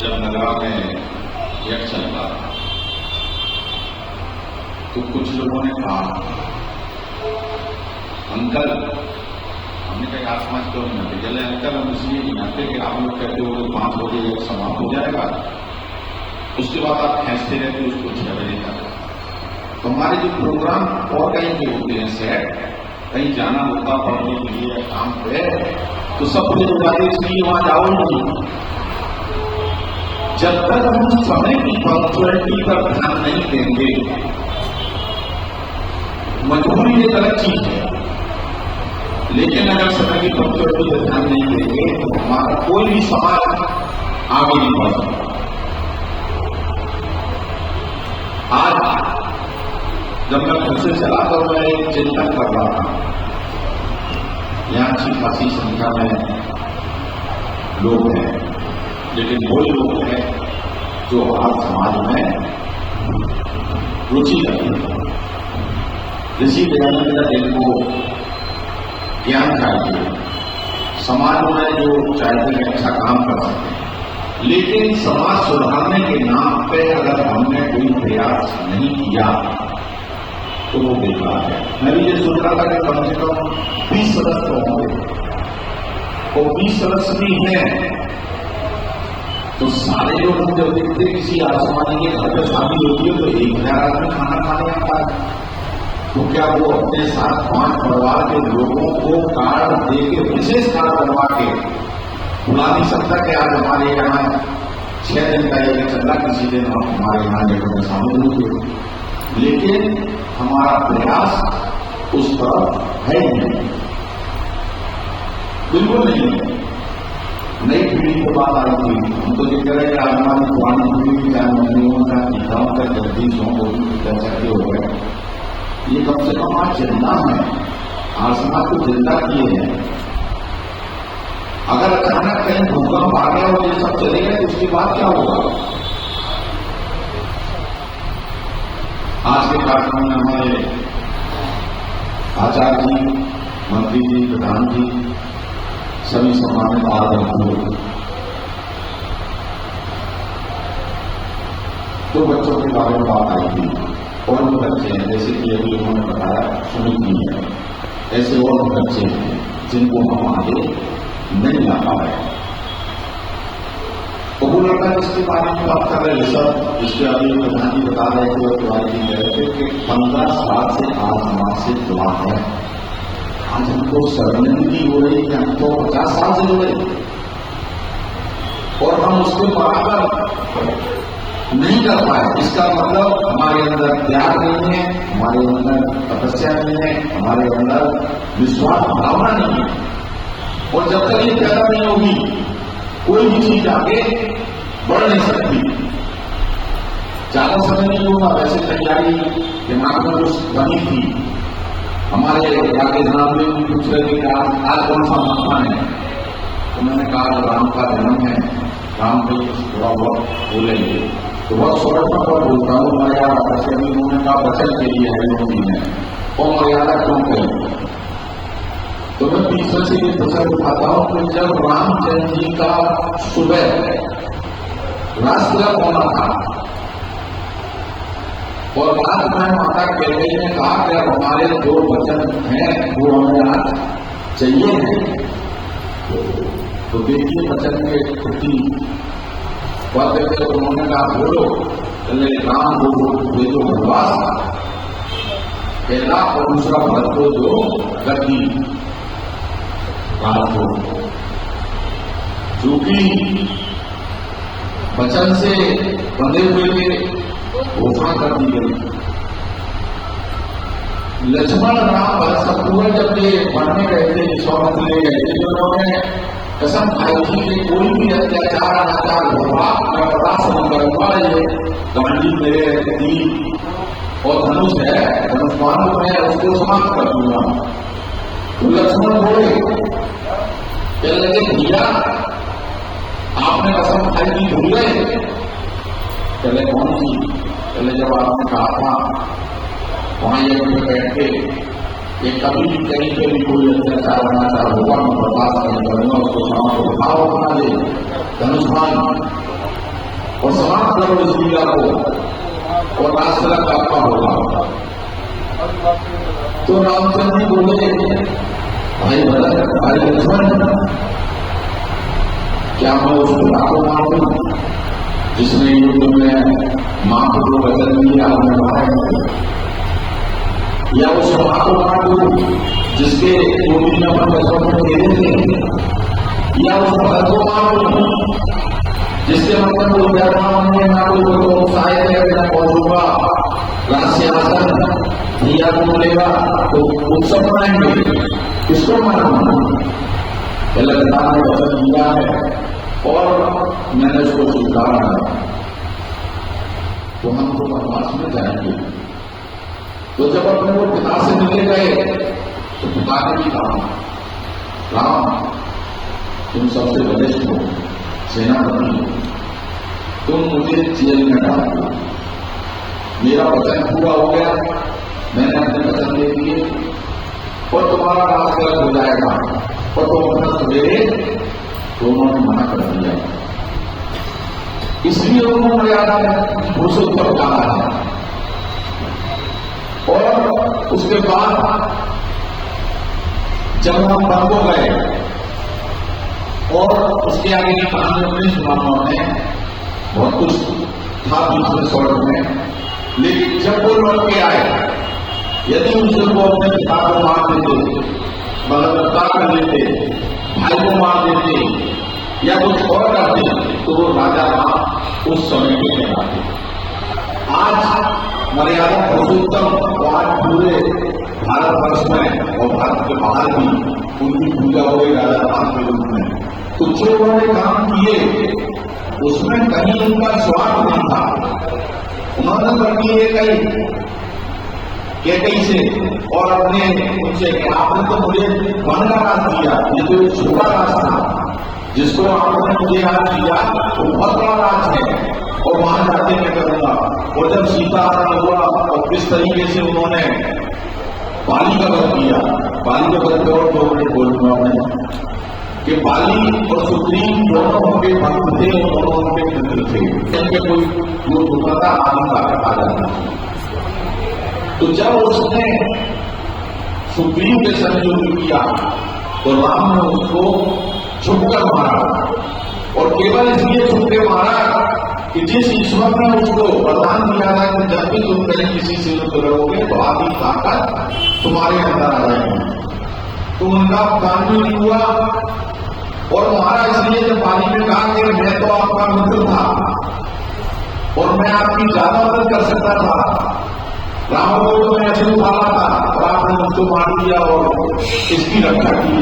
जब नगरा में यज्ञ चल रहा था तो कुछ लोगों ने कहा, अंकल, हमने कहा आज 5 क्यों नहीं आते? चले अंकल, हम इसलिए नहीं आते कि आप लोग कहते हो 5 बजे यज्ञ समाप्त हो जाएगा, उसके बाद आप खींचते रहते उसको 6 बजे तक। तो हमारे जो प्रोग्राम और कहीं के होते हैं, सेट कहीं जाना होता पढ़ने के लिए काम पे, तो सब कुछ हो जाते, इसलिए वहां जाओ नहीं। जब तक हम समय की पंक्चुअलिटी पर ध्यान नहीं देंगे, मजबूरी एक अलग चीज है, लेकिन अगर समय की पंक्चुअलिटी पर ध्यान नहीं देंगे तो हमारा कोई भी समाज आगे नहीं बढ़ सकता। आज जब मैं घर से चला तो मैं एक चिंतन कर रहा था, यहां अच्छी खासी संख्या में लोग हैं, लेकिन वही लोग हैं जो हर समाज में रुचि रखते हैं। ऋषि दयानंद जिनको ज्ञान चाहिए, समाज में जो चाहते हैं अच्छा काम कर सकते हैं, लेकिन समाज सुधारने के नाम पे अगर हमने कोई प्रयास नहीं किया तो वो बेकार है। मैं भी ये सोच रहा था कि कम से कम 20 सदस्य होंगे, और 20 सदस्य भी हैं तो सारे लोग हम जब देखते किसी आसमानी के घर पर शादी होती है तो 1000 आदमी खाना खाने आता है, तो क्या वो अपने साथ 5 परिवार के लोगों को कार्ड देके, विशेष कार्ड बनवा के बुला नहीं सकता कि आज हमारे यहाँ 6 दिन का ये चल रहा, किसी दिन हम हमारे यहाँ जगह में शामिल होंगे? लेकिन हमारा प्रयास उस तरफ है नहीं, बिल्कुल नहीं है। नई पीढ़ी की बात आई थी, हम तो ये कह रहे हैं हमारी पुरानी पीढ़ी की चाहे मंदिरों का गीताओं का जगदीश हों, वो भी चर्चे हो गए। ये कम से कम आज जिंदा है, आज समाज को जिंदा किए हैं। अगर अचानक कहीं भूकंप आ गया और ये सब चले गए तो उसके बाद क्या होगा? आज के कार्यक्रम में हमारे आचार्य जी, मंत्री जी, प्रधान जी, सभी सम्मानित आदरणीय, 2 बच्चों के बारे में बात आई थी, और भी बच्चे हैं, जैसे कि अभी उन्होंने बताया सुनीति है, ऐसे और भी बच्चे हैं जिनको हम आगे नहीं ला पा रहे। तो वो लड़का जिसके बारे में बात कर रहे सब, जिसके अभी प्रधान जी बता रहे थे और तिवारी जी कह रहे थे कि 15 साल से आज समाज से जुड़ा है। आज हमको शर्मिंदगी हो रही है, हमको 50 साल से जुड़े और हम उसके बराबर नहीं कर पाए। इसका मतलब हमारे अंदर त्याग नहीं है, हमारे अंदर तपस्या नहीं है, हमारे अंदर विश्वास भावना नहीं है। और जब तक ये पैदा नहीं होगी कोई भी चीज आगे बढ़ नहीं सकती। ज्यादा समय नहीं होगा, वैसे तैयारी दिमाग में कुछ बनी थी। हमारे आगे जनाब ने पूछ रहे थे कि आज कौन सा महीना है, तो मैंने कहा राम का जन्म है, राम भी थोड़ा बहुत बोलेंगे, तो बहुत सरलता पर बोलता हूँ। मर्यादा वैसे भी उन्होंने कहा बचन के लिए है, और मर्यादा क्यों करें? तो मैं तीसरे से ये प्रसंग उठाता हूं कि जब रामचंद्र जी का सुबह राष्ट्र होना था और रात में माता कैकेयी ने कहा कि हमारे 2 वचन हैं वो हमें आज चाहिए हैं, तो देखिए वचन के प्रति पद देते उन्होंने कहा बोलो, चले राम को दे दो वनवास पहला, और दूसरा भरत को जो गद्दी चूंकि वचन से बंधे हुए के घोषणा कर दी गई। लक्ष्मण राम भरत शत्रुघ्न जब ये बढ़ने गए थे, विश्वामित्र ले गए थे, उन्होंने कसम खाई थी कि कोई भी अत्याचार अनाचार होगा मैं बर्दाश्त नहीं करूंगा। ये गांधी मेरे तीर और धनुष है, धनुष्मान में उसको समाप्त कर दूंगा। तो लक्ष्मण बोले, कहने लगे भैया आपने कसम खाई थी भूल गए? चले कौन सी? चले जब आपने कहा था वहां ये बैठ के ये कभी भी कहीं पे भी कोई अत्याचार अनाचार होगा मैं बर्दाश्त नहीं करूंगा, उसको समाप्त उठाओ अपना ले धनुष्मान। और समाप्त करो इस लीला को और राजसला का आपका होगा। तो रामचंद्र जी बोले, भाई भरत, भाई लक्ष्मण, क्या मैं उस पिता को मार दूं जिसने युद्ध में मां को बदल दिया और मारा, या उस मां को मार दूं जिसके गोदी में अपन लक्ष्मण खेले थे, या उस भरत को मार दूं जिसके मतलब को व्यापार में ना कोई तो सहायक है, मैं पहुंचूंगा राजसिंहासन दिया को मिलेगा तो उत्सव मनाएंगे, किसको मारूंगा? लगातार ने वचन दिया है और मैंने उसको स्वीकारा है, तो हम तो वनवास में जाएंगे। तो जब अपने वो पिता से मिले गए तो पिता ने भी कहा, राम तुम सबसे वरिष्ठ हो, सेनापति हो, तुम मुझे जेल में डाल दो, मेरा वचन पूरा हो गया, मैंने अपने वचन दे दिए और तुम्हारा राजगर्भ हो जाएगा, और तुम अपना सवेरे तो उन्होंने मना कर दिया। इसलिए उन्होंने मर्यादा पुरुषोत्तम कहा है। और उसके बाद जब हम बंद हो गए और उसके आगे की कहानी अपने सुनाओं ने बहुत कुछ था बीच में सड़क में, लेकिन जब वो लौट के आए, यदि उनसे वो अपने पिता को मार देते, बलवत्ता कर लेते, भाई को मार देते या कुछ और करते तो वो राजा राम उस समय के कहलाते। आज मर्यादा पुरुषोत्तम आज पूरे भारतवर्ष में और भारत के बाहर भी उनकी पूजा हो गई राजा राम के रूप में। तो जो उन्होंने काम किए उसमें कहीं उनका स्वार्थ नहीं था। उन्होंने बल्कि कई से और अपने उनसे आपने तो मुझे वन का राज दिया, ये तो एक छोटा राज था, जिसको आपने मुझे राज दिया वो बहुत बड़ा राज है और वहां जाके मैं करूंगा। और जब सीता हरण हुआ और किस तरीके से उन्होंने बाली का वध किया, बाली का वध और 2 मिनट बोलूंगा मैं कि बाली और सुग्रीव दोनों उनके भक्त थे और दोनों उनके मित्र थे, उनके कोई युद्ध होता था आदि आ जाता। तो जब उसने सुग्रीव के संग युद्ध किया तो राम ने उसको छुपकर मारा, और केवल इसलिए छुपके मारा कि जिस ईश्वर ने उसको वरदान दिया था कि जब भी तुम कहीं किसी से युद्ध करोगे तो आदि ताकत तुम्हारे अंदर आ जाएगी, तो उनका काम भी नहीं हुआ। और मारा इसलिए जब बाली ने कहा कि मैं तो आपका मित्र था और मैं आपकी ज्यादा मदद कर सकता था, राम को तो मैं ऐसे उठाना था और आपने मुझको मार दिया और इसकी रक्षा की।